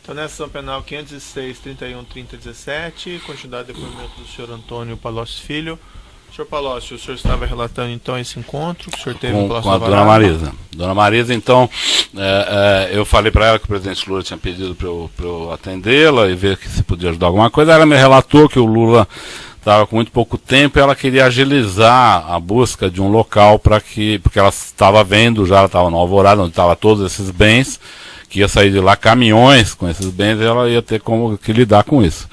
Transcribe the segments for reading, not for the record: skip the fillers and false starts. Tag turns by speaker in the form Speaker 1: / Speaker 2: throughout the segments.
Speaker 1: Então, nessa ação penal 506, 31, 30, 17, continuidade do depoimento do senhor Antônio Palocci Filho. Senhor Palocci, o senhor estava relatando então esse encontro que o senhor teve
Speaker 2: com a dona Marisa. Dona Marisa, então, eu falei para ela que o presidente Lula tinha pedido para eu atendê-la e ver se podia ajudar alguma coisa. Ela me relatou que o Lula estava com muito pouco tempo e ela queria agilizar a busca de um local porque ela estava vendo já, ela estava no Alvorada, onde estavam todos esses bens, que ia sair de lá caminhões com esses bens e ela ia ter que lidar com isso.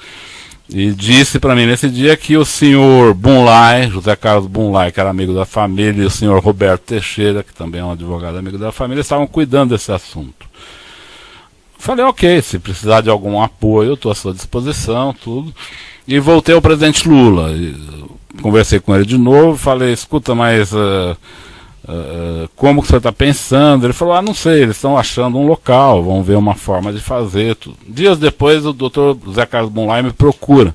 Speaker 2: E disse para mim nesse dia que o senhor Bunlai, José Carlos Bunlai, que era amigo da família, e o senhor Roberto Teixeira, que também é um advogado amigo da família, estavam cuidando desse assunto. Falei, ok, se precisar de algum apoio, eu estou à sua disposição, tudo. E voltei ao presidente Lula. Conversei com ele de novo, falei, escuta, mas como que você está pensando? Ele falou, não sei, eles estão achando um local, vão ver uma forma de fazer tudo. Dias depois o doutor José Carlos Bunlai me procura.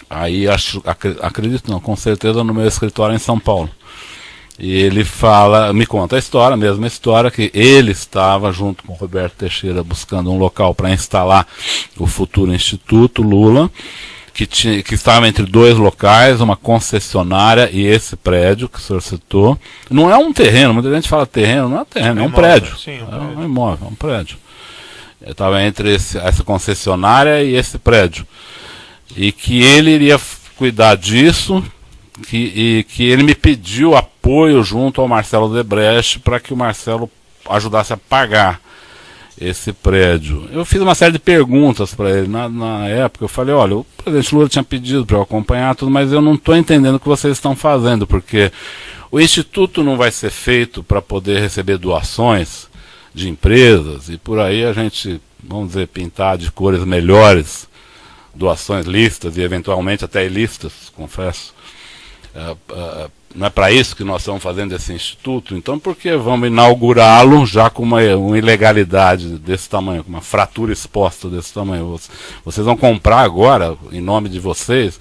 Speaker 2: Aí acredito não, com certeza no meu escritório em São Paulo. E ele me conta a história, a mesma história, que ele estava junto com o Roberto Teixeira buscando um local para instalar o futuro Instituto Lula, que estava entre dois locais, uma concessionária e esse prédio que o senhor citou. Não é um terreno, muita gente fala terreno, não é terreno, é um prédio.
Speaker 1: Sim,
Speaker 2: é um imóvel, é um prédio. Estava entre essa concessionária e esse prédio. E que ele iria cuidar disso, e que ele me pediu apoio junto ao Marcelo Odebrecht para que o Marcelo ajudasse a pagar esse prédio. Eu fiz uma série de perguntas para ele na época. Eu falei, olha, o presidente Lula tinha pedido para eu acompanhar tudo, mas eu não estou entendendo o que vocês estão fazendo, porque o Instituto não vai ser feito para poder receber doações de empresas, e por aí a gente, vamos dizer, pintar de cores melhores doações lícitas e eventualmente até ilícitas, confesso. Não é para isso que nós estamos fazendo esse instituto, então por que vamos inaugurá-lo já com uma ilegalidade desse tamanho, com uma fratura exposta desse tamanho? Vocês vão comprar agora, em nome de vocês?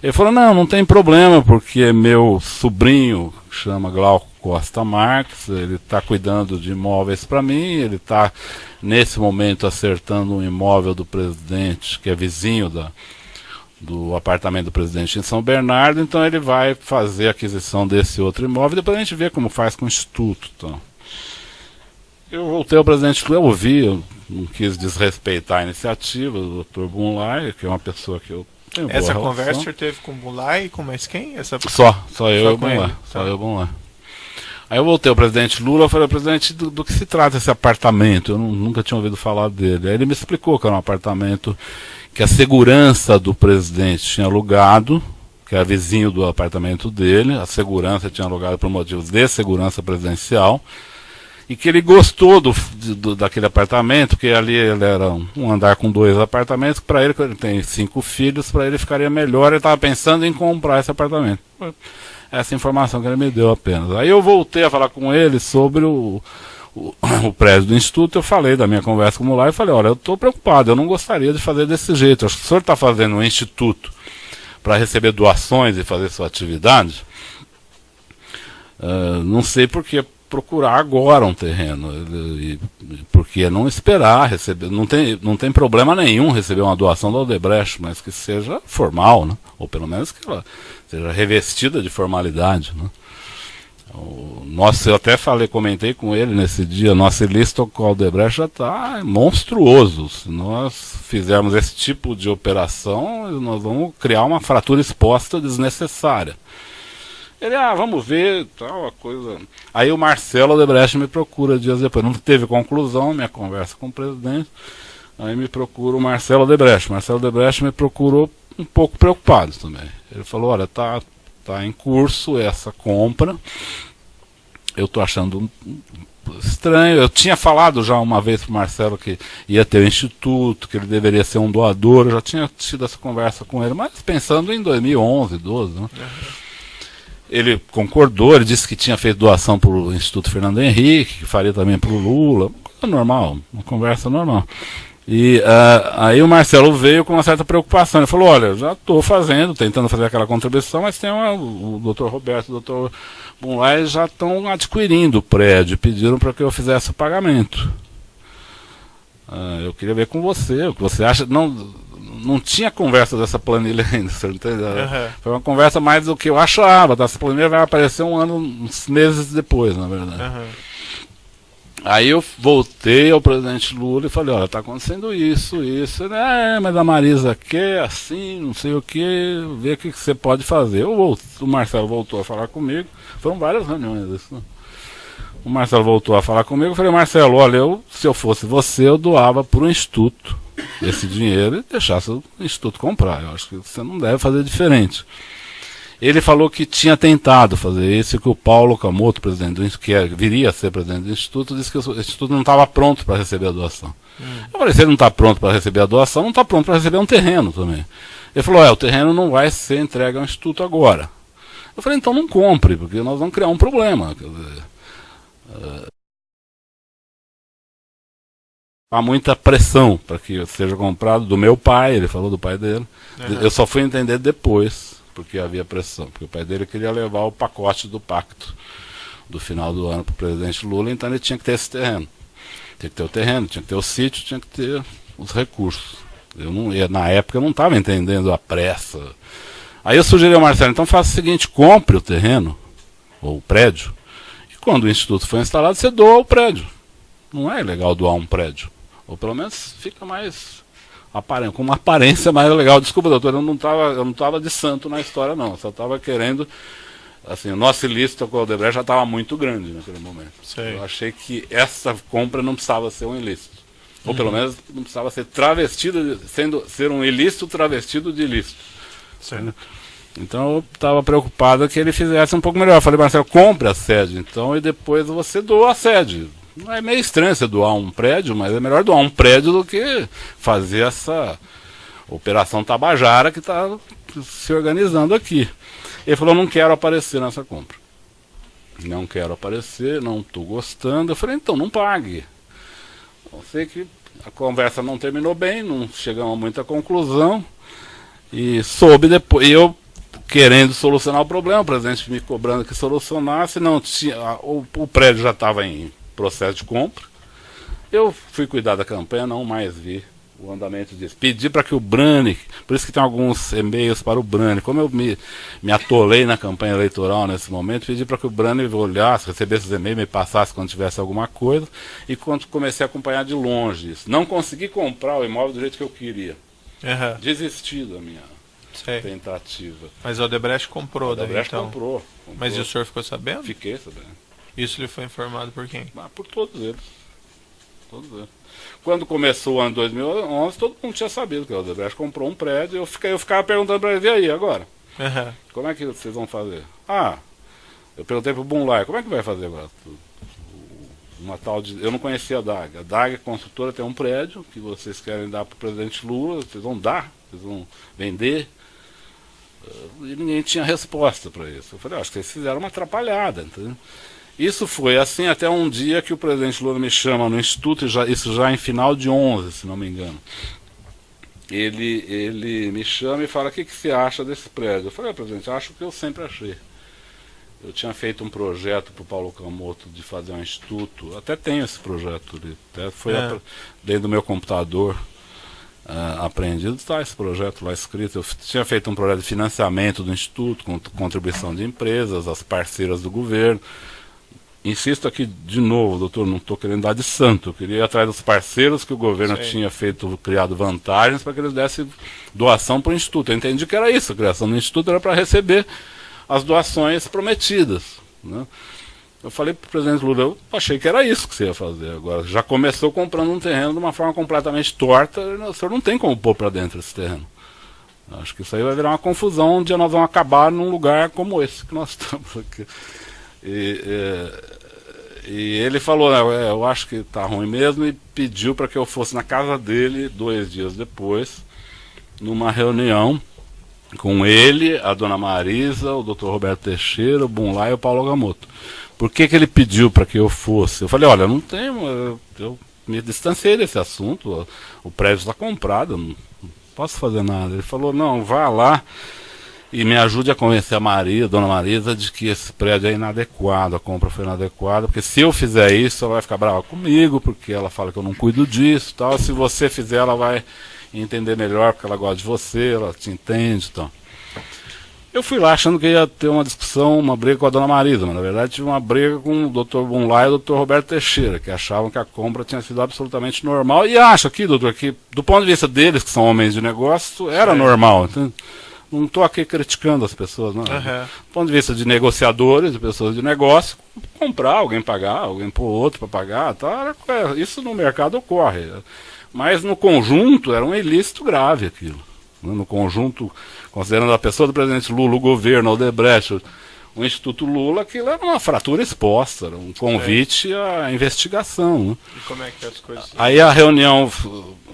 Speaker 2: Ele falou, não tem problema, porque meu sobrinho, que chama Glauco Costa Marques, ele está cuidando de imóveis para mim, ele está nesse momento acertando um imóvel do presidente, que é vizinho do apartamento do presidente em São Bernardo, então ele vai fazer a aquisição desse outro imóvel, depois a gente vê como faz com o Instituto. Então. Eu voltei ao presidente Lula, eu ouvi, eu não quis desrespeitar a iniciativa do Dr. Bunlai, que é uma pessoa que eu tenho boa relação.
Speaker 1: Essa conversa você teve com o Bunlai e com mais quem?
Speaker 2: Só eu e o Bunlai. Só eu e o Bunlai. Aí eu voltei ao presidente Lula, eu falei, presidente, do que se trata esse apartamento? Eu nunca tinha ouvido falar dele. Aí ele me explicou que era um apartamento que a segurança do presidente tinha alugado, que era vizinho do apartamento dele, a segurança tinha alugado por motivos de segurança presidencial, e que ele gostou daquele apartamento, que ali ele era um andar com 2 apartamentos, para ele, que ele tem 5 filhos, para ele ficaria melhor, ele estava pensando em comprar esse apartamento. Essa informação que ele me deu apenas. Aí eu voltei a falar com ele sobre o prédio do Instituto, eu falei da minha conversa com o Mulay e falei, olha, eu estou preocupado, eu não gostaria de fazer desse jeito. Acho que o senhor está fazendo um instituto para receber doações e fazer sua atividade, não sei por que procurar agora um terreno, porque não esperar receber, não tem problema nenhum receber uma doação da Odebrecht, mas que seja formal, né? Ou pelo menos que ela seja revestida de formalidade, né? Eu até comentei com ele nesse dia, nosso ilícito com o Odebrecht já está monstruoso. Se nós fizermos esse tipo de operação, nós vamos criar uma fratura exposta desnecessária. Ele, vamos ver, tal, a coisa. Aí o Marcelo Odebrecht me procura dias depois. Não teve conclusão minha conversa com o presidente. Aí me procura o Marcelo Odebrecht. Marcelo Odebrecht me procurou um pouco preocupado também. Ele falou, olha, tá em curso essa compra, eu estou achando estranho. Eu tinha falado já uma vez para o Marcelo que ia ter o Instituto, que ele deveria ser um doador, eu já tinha tido essa conversa com ele, mas pensando em 2011, 2012, né? Ele concordou, ele disse que tinha feito doação para o Instituto Fernando Henrique, que faria também para o Lula, coisa normal, uma conversa normal. E aí o Marcelo veio com uma certa preocupação. Ele falou, olha, já estou tentando fazer aquela contribuição, mas tem o Dr. Roberto e o Dr. Bunlai já estão adquirindo o prédio, pediram para que eu fizesse o pagamento. Eu queria ver com você, o que você acha. Não tinha conversa dessa planilha ainda, você entendeu? Foi uma conversa mais do que eu achava, tá? Essa planilha vai aparecer uns meses depois, na verdade. Aí eu voltei ao presidente Lula e falei, olha, tá acontecendo isso. Mas a Marisa quer, assim, não sei o que, ver o que você pode fazer. O Marcelo voltou a falar comigo, foram várias reuniões isso, né? O Marcelo voltou a falar comigo, eu falei, Marcelo, olha, se eu fosse você, eu doava para o Instituto esse dinheiro e deixasse o Instituto comprar. Eu acho que você não deve fazer diferente. Ele falou que tinha tentado fazer isso, que o Paulo Camoto, presidente que viria a ser presidente do Instituto, disse que o Instituto não estava pronto para receber a doação. Eu falei, se ele não está pronto para receber a doação, não está pronto para receber um terreno também. Ele falou, o terreno não vai ser entregue ao Instituto agora. Eu falei, então não compre, porque nós vamos criar um problema. Quer dizer, há muita pressão para que seja comprado do meu pai, ele falou do pai dele. Eu só fui entender depois, porque havia pressão, porque o pai dele queria levar o pacote do pacto do final do ano para o presidente Lula, então ele tinha que ter esse terreno. Tinha que ter o terreno, tinha que ter o sítio, tinha que ter os recursos. Na época eu não estava entendendo a pressa. Aí eu sugeri ao Marcelo, então faça o seguinte, compre o terreno, ou o prédio, e quando o Instituto for instalado, você doa o prédio. Não é legal doar um prédio. Ou pelo menos fica mais com uma aparência mais legal. Desculpa, doutor, eu não estava de santo na história, não. Eu só estava querendo, assim, o nosso ilícito com o Odebrecht já estava muito grande naquele momento.
Speaker 1: Sei.
Speaker 2: Eu achei que essa compra não precisava ser um ilícito. Ou pelo menos não precisava ser travestido, ser um ilícito travestido de ilícito.
Speaker 1: Certo.
Speaker 2: Então eu estava preocupado que ele fizesse um pouco melhor. Eu falei, Marcelo, compre a sede, então, e depois você doa a sede. Não é meio estranho você doar um prédio, mas é melhor doar um prédio do que fazer essa operação Tabajara que está se organizando aqui. Ele falou, não quero aparecer nessa compra. Não quero aparecer, não estou gostando. Eu falei, então não pague. Eu sei que a conversa não terminou bem, não chegamos a muita conclusão. E soube depois, eu querendo solucionar o problema, o presidente me cobrando que solucionasse, não tinha, o prédio já estava em processo de compra. Eu fui cuidar da campanha, não mais vi o andamento disso. Pedi para que o Brani, por isso que tem alguns e-mails para o Brani, como eu me atolei na campanha eleitoral nesse momento, pedi para que o Brani olhasse, recebesse os e-mails, me passasse quando tivesse alguma coisa, e quando comecei a acompanhar de longe isso. Não consegui comprar o imóvel do jeito que eu queria. Desisti da minha tentativa.
Speaker 1: Mas o Odebrecht comprou,
Speaker 2: o Odebrecht
Speaker 1: então.
Speaker 2: comprou.
Speaker 1: Mas e o senhor ficou sabendo?
Speaker 2: Fiquei sabendo.
Speaker 1: Isso lhe foi informado por quem?
Speaker 2: Por todos eles. Quando começou o ano 2011, todo mundo tinha sabido que o Odebrecht comprou um prédio. Eu ficava perguntando para ele, e aí, agora? Como é que vocês vão fazer? Eu perguntei para o Bunlai, como é que vai fazer agora? Eu não conhecia a DAG. A DAG, a construtora, tem um prédio que vocês querem dar para o presidente Lula, vocês vão dar, vocês vão vender. E ninguém tinha resposta para isso. Eu falei, acho que vocês fizeram uma atrapalhada, entendeu? Isso foi assim até um dia que o presidente Lula me chama no Instituto, isso já em final de 11, se não me engano. Ele me chama e fala, o que você acha desse prédio? Eu falei, presidente, acho o que eu sempre achei. Eu tinha feito um projeto para o Paulo Camoto de fazer um instituto, até tenho esse projeto, até foi dentro do meu computador apreendido, está esse projeto lá escrito. Eu tinha feito um projeto de financiamento do instituto, com contribuição de empresas, as parceiras do governo. Insisto aqui de novo, doutor, não estou querendo dar de santo, eu queria ir atrás dos parceiros que o governo tinha criado vantagens para que eles dessem doação para o Instituto. Eu entendi que era isso, a criação do Instituto era para receber as doações prometidas, né? Eu falei para o presidente Lula, eu achei que era isso que você ia fazer. Agora, já começou comprando um terreno de uma forma completamente torta, o senhor não tem como pôr para dentro esse terreno. Acho que isso aí vai virar uma confusão, um dia nós vamos acabar num lugar como esse que nós estamos aqui. E ele falou, eu acho que está ruim mesmo, e pediu para que eu fosse na casa dele 2 dias depois, numa reunião com ele, a dona Marisa, o doutor Roberto Teixeira, o Bunlai e o Paulo Camoto. Por que ele pediu para que eu fosse? Eu falei, olha, não tenho, eu me distanciei desse assunto, o prédio está comprado, eu não posso fazer nada. Ele falou, não, vá lá e me ajude a convencer a Maria, dona Marisa, de que esse prédio é inadequado, a compra foi inadequada, porque se eu fizer isso, ela vai ficar brava comigo, porque ela fala que eu não cuido disso e tal. Se você fizer, ela vai entender melhor, porque ela gosta de você, ela te entende, então. Eu fui lá achando que ia ter uma discussão, uma briga com a dona Marisa, mas na verdade tive uma briga com o Dr. Bunlai e o Dr. Roberto Teixeira, que achavam que a compra tinha sido absolutamente normal. E acho aqui, doutor, que do ponto de vista deles, que são homens de negócio, era normal. Então, não estou aqui criticando as pessoas, não. Do ponto de vista de negociadores, de pessoas de negócio, comprar, alguém pagar, alguém pôr outro para pagar, tá? Isso no mercado ocorre. Mas no conjunto era um ilícito grave aquilo. No conjunto, considerando a pessoa do presidente Lula, o governo, o Odebrecht, o Instituto Lula, aquilo era uma fratura exposta, era um convite à investigação. Né?
Speaker 1: E como é que as coisas...
Speaker 2: Aí a reunião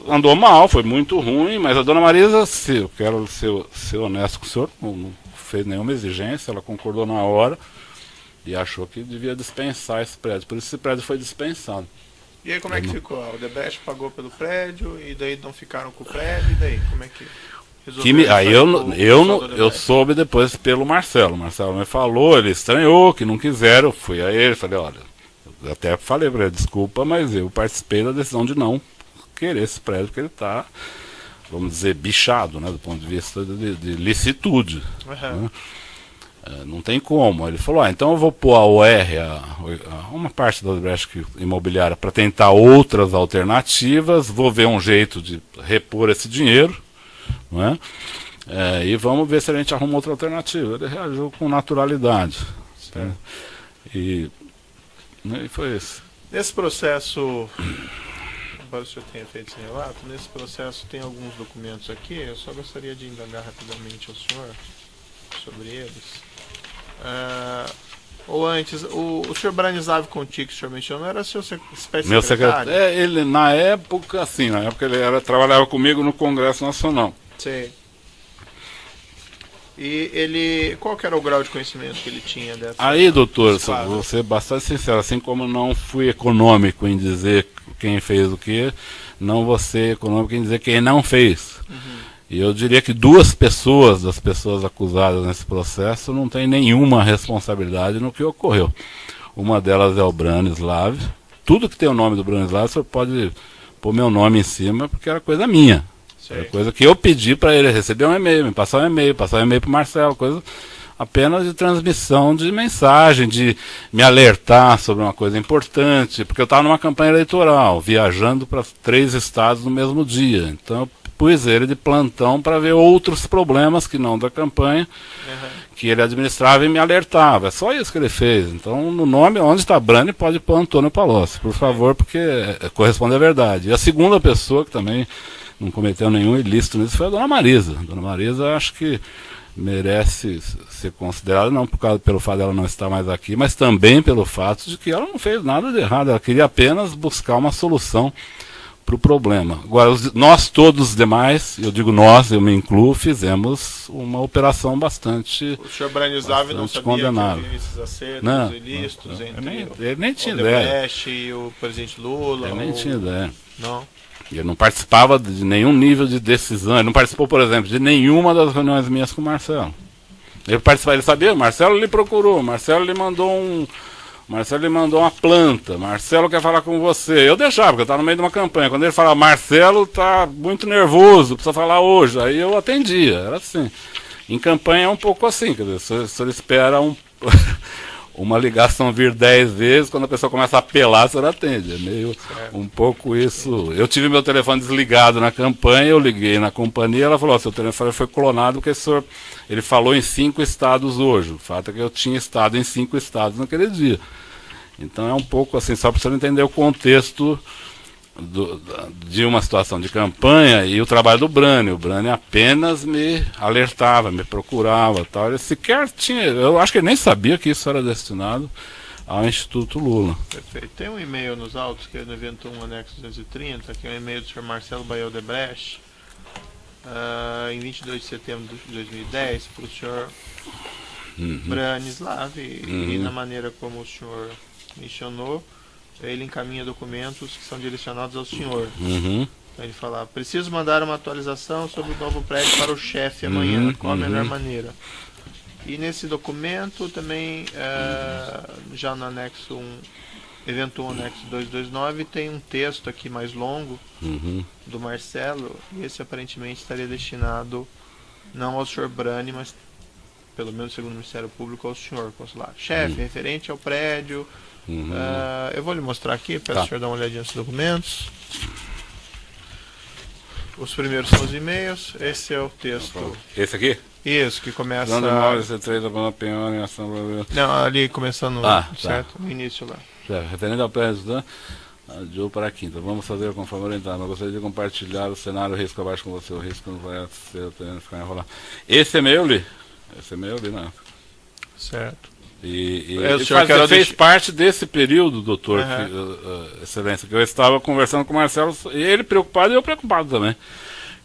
Speaker 2: andou mal, foi muito ruim, mas a dona Marisa, eu quero ser honesto com o senhor, não fez nenhuma exigência, ela concordou na hora e achou que devia dispensar esse prédio, por isso esse prédio foi dispensado.
Speaker 1: E aí como é que ficou? O Odebrecht pagou pelo prédio e daí não ficaram com o prédio, e daí como é que...
Speaker 2: Aí eu soube depois pelo Marcelo. O Marcelo me falou, ele estranhou, que não quiseram. Eu fui a ele, falei, olha, eu até falei para ele, desculpa, mas eu participei da decisão de não querer esse prédio, porque ele está, vamos dizer, bichado, né, do ponto de vista de licitude. Né? Não tem como. Ele falou, então eu vou pôr a OR, uma parte da Odebrecht imobiliária, para tentar outras alternativas, vou ver um jeito de repor esse dinheiro. Não é? E vamos ver se a gente arruma outra alternativa. Ele reagiu com naturalidade. Né? E foi isso.
Speaker 1: Nesse processo, embora o senhor tenha feito esse relato, nesse processo tem alguns documentos aqui, eu só gostaria de indagar rapidamente ao senhor sobre eles. Ou antes, o senhor Branislav Conti, que o senhor mencionou, era seu espécie
Speaker 2: meu secretário? Ele, na época, ele trabalhava comigo no Congresso Nacional.
Speaker 1: Sei. E ele, qual que era o grau de conhecimento que ele tinha dessa?
Speaker 2: Aí, doutor, vou ser bastante sincero, assim como não fui econômico em dizer quem fez o que, não vou ser econômico em dizer quem não fez. E eu diria que duas pessoas, das pessoas acusadas nesse processo, não têm nenhuma responsabilidade no que ocorreu. Uma delas é o Branislav. Tudo que tem o nome do Branislav, o senhor pode pôr meu nome em cima, porque era coisa minha. Era coisa que eu pedi para ele receber um e-mail, me passar um e-mail para o Marcelo, coisa apenas de transmissão de mensagem, de me alertar sobre uma coisa importante, porque eu estava numa campanha eleitoral, viajando para 3 estados no mesmo dia. Então eu pus ele de plantão para ver outros problemas que não da campanha, que ele administrava e me alertava. É só isso que ele fez. Então, no nome, onde está Brani, pode pôr Antônio Palocci, por favor, porque corresponde à verdade. E a segunda pessoa que também não cometeu nenhum ilícito nisso foi a dona Marisa. A dona Marisa, acho que merece ser considerada, não pelo fato dela não estar mais aqui, mas também pelo fato de que ela não fez nada de errado. Ela queria apenas buscar uma solução para o problema. Agora, nós todos os demais, eu digo nós, eu me incluo, fizemos uma operação bastante
Speaker 1: o senhor Branislav não sabia
Speaker 2: condenável.
Speaker 1: Que havia esses acertos ilícitos entre
Speaker 2: ele nem tinha
Speaker 1: o
Speaker 2: ideia.
Speaker 1: Odebrecht e o presidente Lula?
Speaker 2: Ele nem tinha ideia.
Speaker 1: Não?
Speaker 2: Ele não participava de nenhum nível de decisão. Ele não participou, por exemplo, de nenhuma das reuniões minhas com o Marcelo. Ele sabia, o Marcelo lhe procurou, o Marcelo lhe mandou uma planta, Marcelo quer falar com você. Eu deixava, porque eu estava no meio de uma campanha. Quando ele falava, Marcelo está muito nervoso, precisa falar hoje. Aí eu atendia, era assim. Em campanha é um pouco assim, quer dizer, o senhor espera uma ligação vir 10 vezes, quando a pessoa começa a apelar, o senhor atende. É meio um pouco isso. Eu tive meu telefone desligado na campanha, eu liguei na companhia, ela falou, seu telefone foi clonado porque o senhor, ele falou em 5 estados hoje. O fato é que eu tinha estado em 5 estados naquele dia. Então é um pouco assim, só para o senhor entender o contexto de uma situação de campanha e o trabalho do Brani. O Brani apenas me alertava, me procurava, tal. Ele sequer tinha, eu acho que ele nem sabia que isso era destinado ao Instituto Lula.
Speaker 1: Perfeito. Tem um e-mail nos autos, que é no evento 1, anexo 230, que é um e-mail do senhor Marcelo Bael Odebrecht, em 22 de setembro de 2010, para o senhor Branislav, e na maneira como o senhor mencionou, ele encaminha documentos que são direcionados ao senhor. Então ele fala, preciso mandar uma atualização sobre o novo prédio para o chefe amanhã, qual a melhor maneira. E nesse documento também, já no anexo 1, evento 1, anexo 229, tem um texto aqui mais longo do Marcelo, e esse aparentemente estaria destinado não ao senhor Brani, mas pelo menos segundo o Ministério Público, ao senhor consular. Chefe, referente ao prédio, eu vou lhe mostrar aqui, peço o senhor dar uma olhadinha nos documentos. Os primeiros são os e-mails, esse é o texto.
Speaker 2: Esse aqui?
Speaker 1: Isso, que começa... Não, ali começando, certo? No início lá.
Speaker 2: Referente ao prédio, de para a quinta. Vamos fazer conforme orientado. Mas gostaria de compartilhar o cenário, o risco abaixo com você. O risco não vai ser ficar enrolado. Esse e-mail li. Esse e-mail li, não.
Speaker 1: Certo.
Speaker 2: E fez parte desse período, doutor, excelência, que eu estava conversando com o Marcelo, e ele preocupado e eu preocupado também,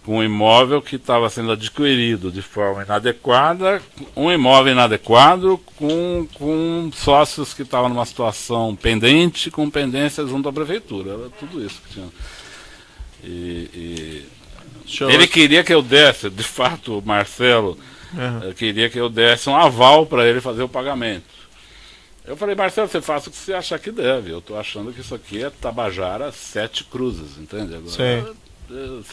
Speaker 2: com um imóvel que estava sendo adquirido de forma inadequada, um imóvel inadequado, com sócios que estavam numa situação pendente, com pendência junto à prefeitura. Era tudo isso que tinha. Ele queria que eu desse, de fato, o Marcelo... queria que eu desse um aval para ele fazer o pagamento. Eu falei, Marcelo, você faça o que você achar que deve. Eu estou achando que isso aqui é Tabajara 7 Cruzes, entende? Agora,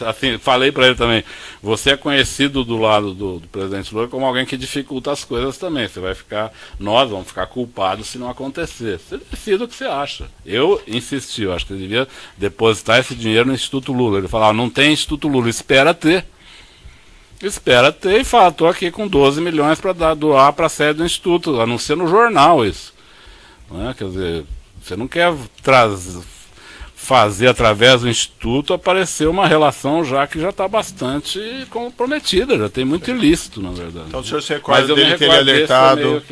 Speaker 2: assim, falei para ele também, você é conhecido do lado do presidente Lula como alguém que dificulta as coisas também. Você vai ficar, nós vamos ficar culpados se não acontecer. Você decide o que você acha. Eu insisti, eu acho que ele devia depositar esse dinheiro no Instituto Lula. Ele falava, não tem Instituto Lula, espera ter e fala, estou aqui com 12 milhões para doar para a sede do Instituto, anuncia no jornal isso. Não é? Quer dizer, você não quer fazer através do Instituto aparecer uma relação já está bastante comprometida, já tem muito ilícito, na verdade.
Speaker 1: Então o senhor se recorda dele ter alertado,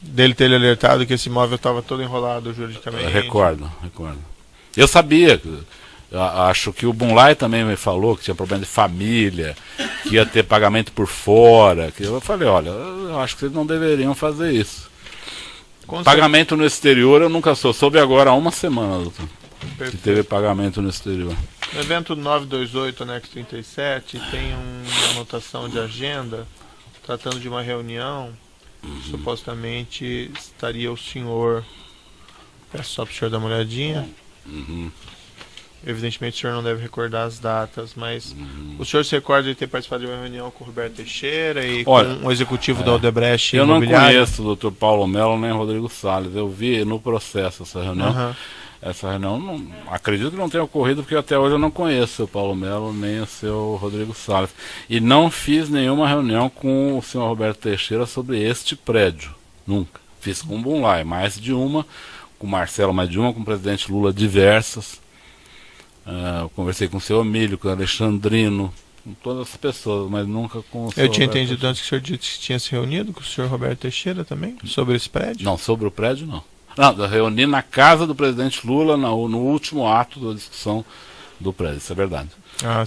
Speaker 1: dele ter alertado que esse imóvel estava todo enrolado juridicamente?
Speaker 2: Eu recordo. Eu sabia, acho que o Bunlai também me falou que tinha problema de família, que ia ter pagamento por fora. Que eu falei, olha, eu acho que vocês não deveriam fazer isso. Pagamento no exterior eu nunca soube agora há uma semana, doutor, que teve pagamento no exterior.
Speaker 1: No evento 928, anexo 37, tem uma anotação de agenda tratando de uma reunião. Supostamente estaria o senhor, peço só para o senhor dar uma olhadinha. Evidentemente o senhor não deve recordar as datas, mas o senhor se recorda de ter participado de uma reunião com o Roberto Teixeira e com o executivo da Odebrecht
Speaker 2: Eu não conheço o Dr. Paulo Melo nem o Rodrigo Salles. Eu vi no processo essa reunião. Essa reunião, não, acredito que não tenha ocorrido, porque até hoje eu não conheço o Paulo Melo nem o seu Rodrigo Salles. E não fiz nenhuma reunião com o senhor Roberto Teixeira sobre este prédio. Nunca. Fiz com o Bunlai, mais de uma, com o Marcelo mais de uma, com o presidente Lula diversas. Eu conversei com o seu Emílio, com o Alexandrino, com todas as pessoas, mas nunca com o senhor
Speaker 1: Eu tinha entendido antes que o senhor disse que tinha se reunido com o senhor Roberto Teixeira também, sobre esse prédio?
Speaker 2: Não, sobre o prédio não. Não, eu reuni na casa do presidente Lula no último ato da discussão do prédio, isso é verdade.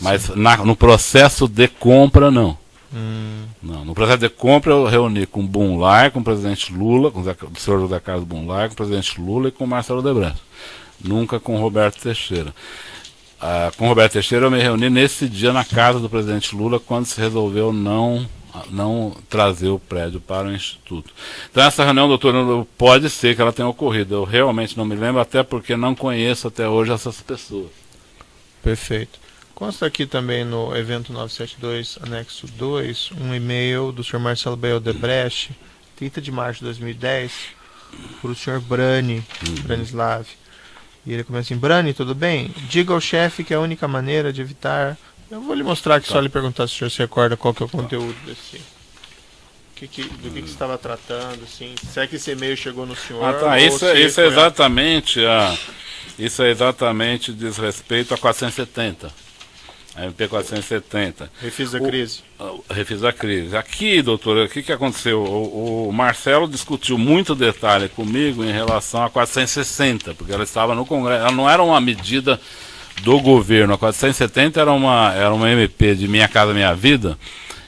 Speaker 2: Mas no processo de compra, não. Não. No processo de compra eu reuni com o Bunlai, com o presidente Lula, com o senhor José Carlos Bunlai, com o presidente Lula e com o Marcelo Odebrecht. Nunca com o Roberto Teixeira. Com o Roberto Teixeira eu me reuni nesse dia na casa do presidente Lula, quando se resolveu não trazer o prédio para o Instituto. Então essa reunião, doutor, pode ser que ela tenha ocorrido. Eu realmente não me lembro, até porque não conheço até hoje essas pessoas.
Speaker 1: Perfeito. Consta aqui também no evento 972, anexo 2, um e-mail do senhor Marcelo B. Odebrecht, 30 de março de 2010, para o senhor Branislav. E ele começa assim, Brani, tudo bem? Diga ao chefe que a única maneira de evitar... Eu vou lhe mostrar aqui, só lhe perguntar se o senhor se recorda qual que é o conteúdo desse... do que você estava tratando, assim, se é que esse e-mail chegou no senhor...
Speaker 2: Isso é exatamente diz respeito a 470. A MP 470.
Speaker 1: Refis da crise.
Speaker 2: Refis da crise. Aqui, doutor, o que aconteceu? O Marcelo discutiu muito detalhe comigo em relação a 460, porque ela estava no Congresso. Ela não era uma medida do governo. A 470 era uma MP de Minha Casa Minha Vida,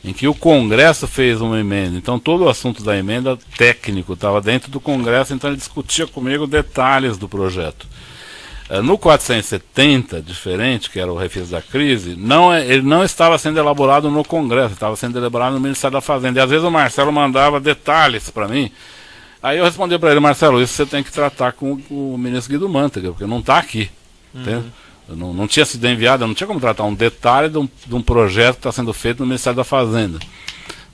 Speaker 2: em que o Congresso fez uma emenda. Então todo o assunto da emenda técnico estava dentro do Congresso, então ele discutia comigo detalhes do projeto. No 470, diferente, que era o refis da crise, ele não estava sendo elaborado no Congresso, estava sendo elaborado no Ministério da Fazenda. E às vezes o Marcelo mandava detalhes para mim. Aí eu respondi para ele: Marcelo, isso você tem que tratar com o ministro Guido Mantega, porque não está aqui. Não tinha sido enviado, eu não tinha como tratar um detalhe de um projeto que está sendo feito no Ministério da Fazenda.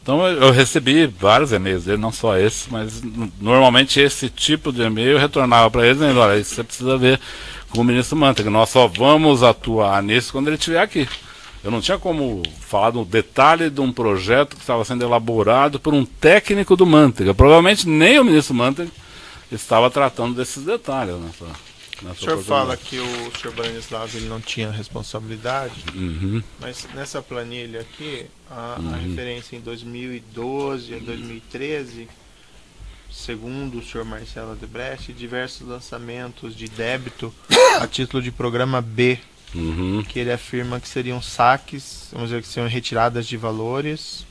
Speaker 2: Então eu recebi vários e-mails dele, não só esse, mas normalmente esse tipo de e-mail eu retornava para ele dizendo: olha, isso você precisa ver com o ministro Mantega, nós só vamos atuar nisso quando ele estiver aqui. Eu não tinha como falar do detalhe de um projeto que estava sendo elaborado por um técnico do Mantega. Provavelmente nem o ministro Mantega estava tratando desses detalhes nessa
Speaker 1: o senhor fala que o senhor Branislav ele não tinha responsabilidade, mas nessa planilha aqui, a referência em 2012 a 2013, segundo o senhor Marcelo Odebrecht, diversos lançamentos de débito a título de programa B, que ele afirma que seriam saques, vamos dizer que seriam retiradas de valores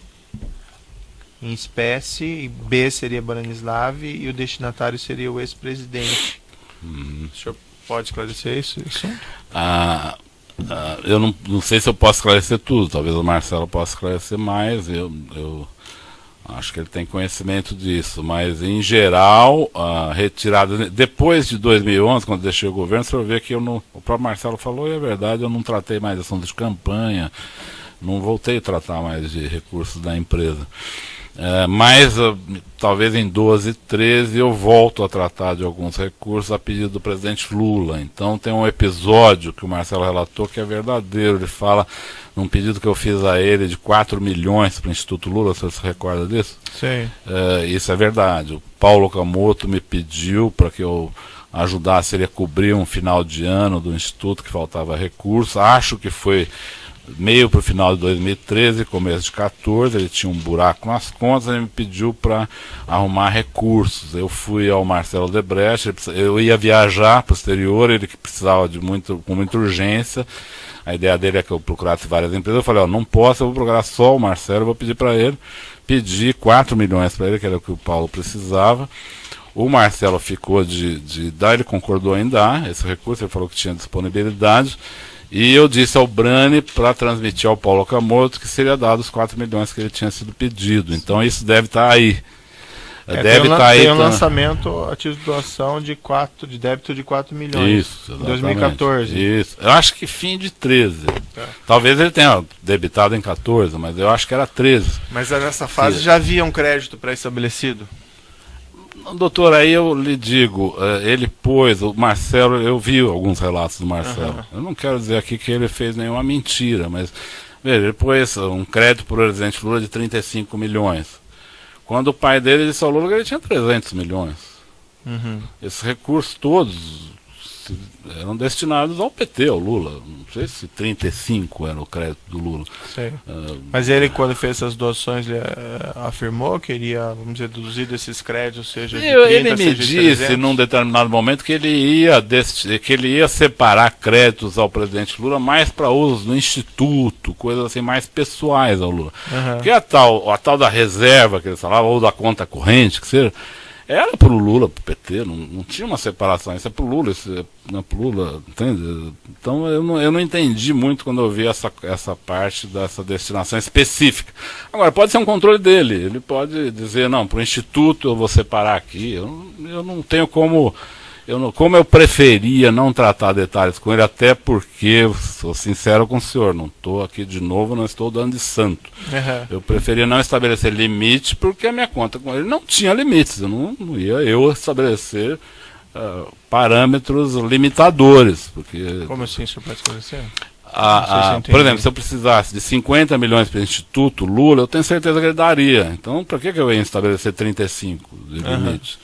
Speaker 1: em espécie, e B seria Branislav e o destinatário seria o ex-presidente. O senhor pode esclarecer isso?
Speaker 2: Eu não sei se eu posso esclarecer tudo, talvez o Marcelo possa esclarecer mais, eu acho que ele tem conhecimento disso, mas em geral, a retirada, depois de 2011, quando deixei o governo, você vai ver que o próprio Marcelo falou, e é verdade, eu não tratei mais de assunto de campanha, não voltei a tratar mais de recursos da empresa. Mas talvez em 12 e 13 eu volto a tratar de alguns recursos a pedido do presidente Lula. Então tem um episódio que o Marcelo relatou que é verdadeiro. Ele fala num pedido que eu fiz a ele de 4 milhões para o Instituto Lula. Você se recorda disso?
Speaker 1: Sim.
Speaker 2: Isso é verdade. O Paulo Okamoto me pediu para que eu ajudasse ele a cobrir um final de ano do Instituto que faltava recurso. Acho que foi meio para o final de 2013, começo de 2014, ele tinha um buraco nas contas, ele me pediu para arrumar recursos. Eu fui ao Marcelo Odebrecht, eu ia viajar para o exterior, ele que precisava com muita urgência, a ideia dele é que eu procurasse várias empresas, eu falei, não posso, eu vou procurar só o Marcelo, eu vou pedir para ele, pedi 4 milhões para ele, que era o que o Paulo precisava. O Marcelo ficou de dar, ele concordou em dar esse recurso, ele falou que tinha disponibilidade. E eu disse ao Brani para transmitir ao Paulo Okamoto que seria dado os 4 milhões que ele tinha sido pedido. Então isso deve estar aí.
Speaker 1: Deve estar aí. Tem um lançamento a título de doação de débito de 4 milhões.
Speaker 2: Isso,
Speaker 1: em 2014.
Speaker 2: Isso. Eu acho que fim de 13. Talvez ele tenha debitado em 14, mas eu acho que era 13.
Speaker 1: Mas nessa fase já havia um crédito pré-estabelecido?
Speaker 2: Doutor, aí eu lhe digo, ele pôs, o Marcelo, eu vi alguns relatos do Marcelo. Eu não quero dizer aqui que ele fez nenhuma mentira, mas veja, ele pôs um crédito para o presidente Lula de 35 milhões. Quando o pai dele disse ao Lula que ele tinha 300 milhões. Esses recursos todos eram destinados ao PT, ao Lula. Não sei se 35 era o crédito do Lula.
Speaker 1: Mas ele, quando fez essas doações, ele afirmou que iria, vamos dizer, deduzir desses créditos, seja de 30,
Speaker 2: ele me
Speaker 1: seja de
Speaker 2: disse
Speaker 1: 300.
Speaker 2: num determinado momento que ele ia separar créditos ao presidente Lula mais para usos no Instituto, coisas assim mais pessoais ao Lula. Porque a tal da reserva que ele falava, ou da conta corrente, que seja, era pro Lula, pro PT, não tinha uma separação, isso é pro Lula, isso não é pro Lula, entende? Então eu não entendi muito quando eu vi essa parte dessa destinação específica. Agora, pode ser um controle dele, ele pode dizer, não, pro Instituto eu vou separar aqui, eu não tenho como eu preferia não tratar detalhes com ele, até porque, sou sincero com o senhor, não estou aqui de novo, não estou dando de santo. Eu preferia não estabelecer limite, porque a minha conta com ele não tinha limites, eu não ia estabelecer parâmetros limitadores. Porque,
Speaker 1: como assim, o senhor pode esclarecer?
Speaker 2: Por exemplo, se eu precisasse de 50 milhões para o Instituto Lula, eu tenho certeza que ele daria. Então, para que eu ia estabelecer 35 de limite?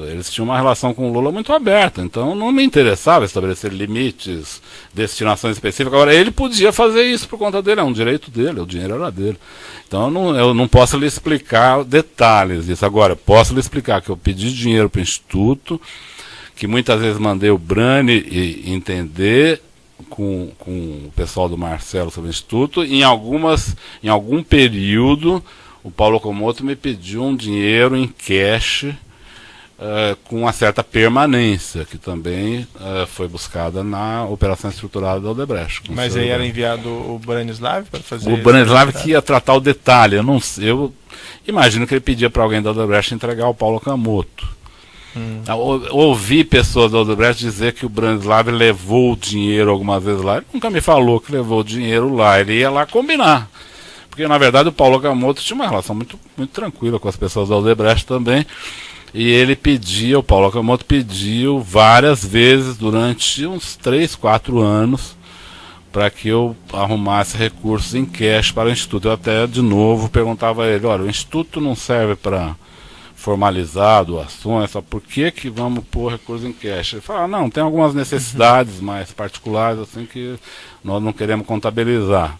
Speaker 2: Eles tinham uma relação com o Lula muito aberta, então não me interessava estabelecer limites, destinações específicas. Agora, ele podia fazer isso por conta dele, é um direito dele, o dinheiro era dele. Então eu não posso lhe explicar detalhes disso. Agora, posso lhe explicar que eu pedi dinheiro para o Instituto, que muitas vezes mandei o Brani entender com o pessoal do Marcelo sobre o Instituto, em algum período o Paulo Okamoto me pediu um dinheiro em cash com uma certa permanência, que também foi buscada na operação estruturada da Odebrecht.
Speaker 1: Mas aí era enviado o Branislav para fazer...
Speaker 2: O Branislav que ia tratar o detalhe. Eu imagino que ele pedia para alguém da Odebrecht entregar o Paulo Okamoto. Ouvi pessoas da Odebrecht dizer que o Branislav levou o dinheiro algumas vezes lá. Ele nunca me falou que levou o dinheiro lá. Ele ia lá combinar. Porque, na verdade, o Paulo Okamoto tinha uma relação muito, muito tranquila com as pessoas da Odebrecht também. E ele pediu, o Paulo Okamoto pediu várias vezes durante uns 3, 4 anos para que eu arrumasse recursos em cash para o Instituto. Eu até, de novo, perguntava a ele, olha, o Instituto não serve para formalizar doações, só por que vamos pôr recursos em cash? Ele falou, não, tem algumas necessidades mais particulares assim que nós não queremos contabilizar.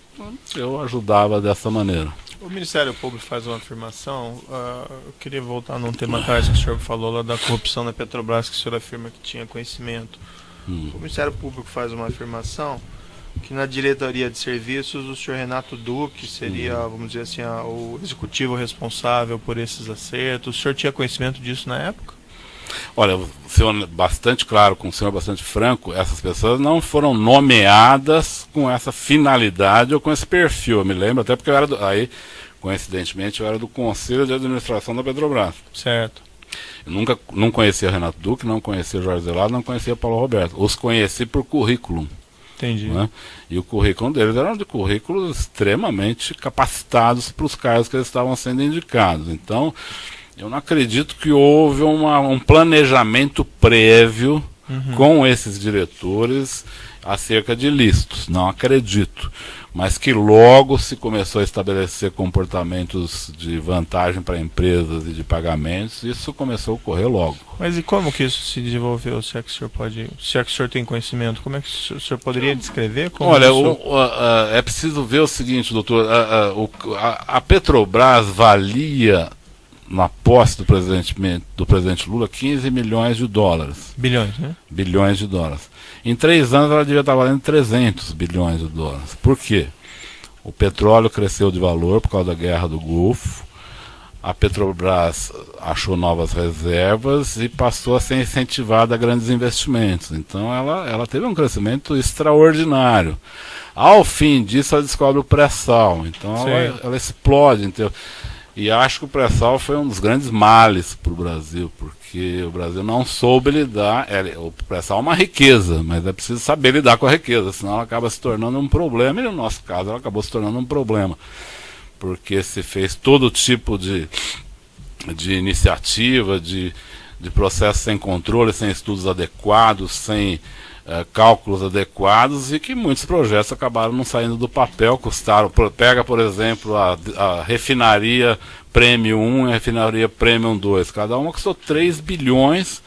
Speaker 2: Eu ajudava dessa maneira.
Speaker 1: O Ministério Público faz uma afirmação, eu queria voltar num tema atrás que o senhor falou lá da corrupção na Petrobras, que o senhor afirma que tinha conhecimento. O Ministério Público faz uma afirmação que na diretoria de serviços o senhor Renato Duque seria, vamos dizer assim, o executivo responsável por esses acertos. O senhor tinha conhecimento disso na época?
Speaker 2: Olha, o senhor bastante claro, com o senhor bastante franco, essas pessoas não foram nomeadas com essa finalidade ou com esse perfil. Eu me lembro, até porque eu era coincidentemente, eu era do Conselho de Administração da Petrobras.
Speaker 1: Certo.
Speaker 2: Eu não conhecia Renato Duque, não conhecia Jorge Zelado, não conhecia Paulo Roberto. Os conheci por currículo.
Speaker 1: Entendi.
Speaker 2: Né? E o currículo deles era de currículos extremamente capacitados para os cargos que eles estavam sendo indicados. Então, eu não acredito que houve um planejamento prévio com esses diretores acerca de listos. Não acredito. Mas que logo se começou a estabelecer comportamentos de vantagem para empresas e de pagamentos, isso começou a ocorrer logo.
Speaker 1: Mas e como que isso se desenvolveu? Se é que o senhor tem conhecimento, como é que o senhor poderia descrever? Como
Speaker 2: Olha,
Speaker 1: isso...
Speaker 2: é preciso ver o seguinte, doutor, a Petrobras valia, na posse do presidente Lula, 15 milhões de dólares.
Speaker 1: Bilhões, né?
Speaker 2: Bilhões de dólares. Em 3 anos ela devia estar valendo 300 bilhões de dólares. Por quê? O petróleo cresceu de valor por causa da guerra do Golfo. A Petrobras achou novas reservas e passou a ser incentivada a grandes investimentos. Então ela teve um crescimento extraordinário. Ao fim disso ela descobre o pré-sal. Então ela explode. E acho que o pré-sal foi um dos grandes males para o Brasil, porque o Brasil não soube lidar. O pré-sal é uma riqueza, mas é preciso saber lidar com a riqueza, senão ela acaba se tornando um problema, e no nosso caso ela acabou se tornando um problema, porque se fez todo tipo de iniciativa, de processo sem controle, sem estudos adequados, sem cálculos adequados, e que muitos projetos acabaram não saindo do papel, custaram. Pega, por exemplo, a refinaria Premium 1 e a refinaria Premium 2, cada uma custou 3 bilhões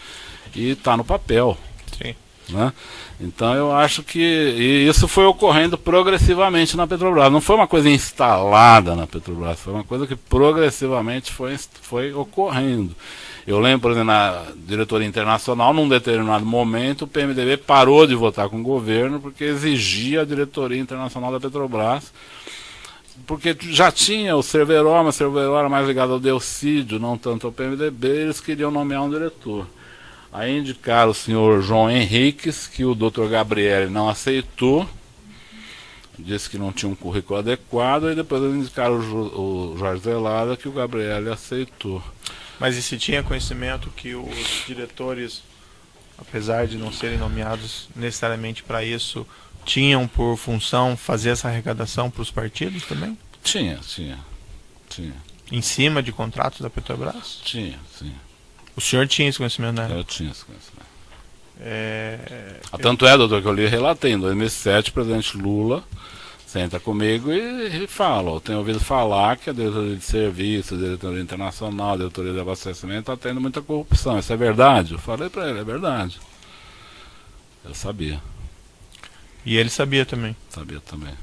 Speaker 2: e está no papel.
Speaker 1: Sim.
Speaker 2: Né? Então eu acho que isso foi ocorrendo progressivamente na Petrobras, não foi uma coisa instalada na Petrobras, foi uma coisa que progressivamente foi ocorrendo. Eu lembro, por exemplo, na diretoria internacional, num determinado momento, o PMDB parou de votar com o governo porque exigia a diretoria internacional da Petrobras, porque já tinha o Cerveró, mas o Cerveró era mais ligado ao Delcídio, não tanto ao PMDB, eles queriam nomear um diretor. Aí indicaram o senhor João Henriques, que o Dr. Gabriel não aceitou, disse que não tinha um currículo adequado, e depois eles indicaram o Jorge Zelada, que o Gabriel aceitou.
Speaker 1: Mas e se tinha conhecimento que os diretores, apesar de não serem nomeados necessariamente para isso, tinham por função fazer essa arrecadação para os partidos também?
Speaker 2: Tinha.
Speaker 1: Em cima de contratos da Petrobras?
Speaker 2: Tinha, sim.
Speaker 1: O senhor tinha esse conhecimento, né?
Speaker 2: Eu tinha esse conhecimento. Tanto doutor, que eu lhe relatei, em 2007, o presidente Lula senta comigo e fala, eu tenho ouvido falar que a diretoria de serviço, a diretoria internacional, a diretoria de abastecimento está tendo muita corrupção. Isso é verdade? Eu falei para ele, é verdade. Eu sabia.
Speaker 1: E ele sabia também?
Speaker 2: Sabia também.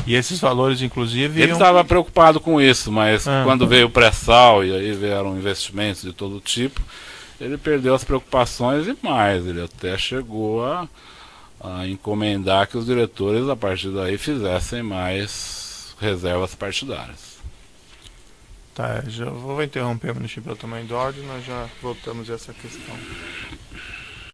Speaker 1: E esses valores, inclusive...
Speaker 2: Ele estava preocupado com isso, mas quando veio o pré-sal e aí vieram investimentos de todo tipo, ele perdeu as preocupações e mais. Ele até chegou a encomendar que os diretores, a partir daí, fizessem mais reservas partidárias.
Speaker 1: Tá, já vou interromper o município pelo tamanho da ordem, nós já voltamos a essa questão.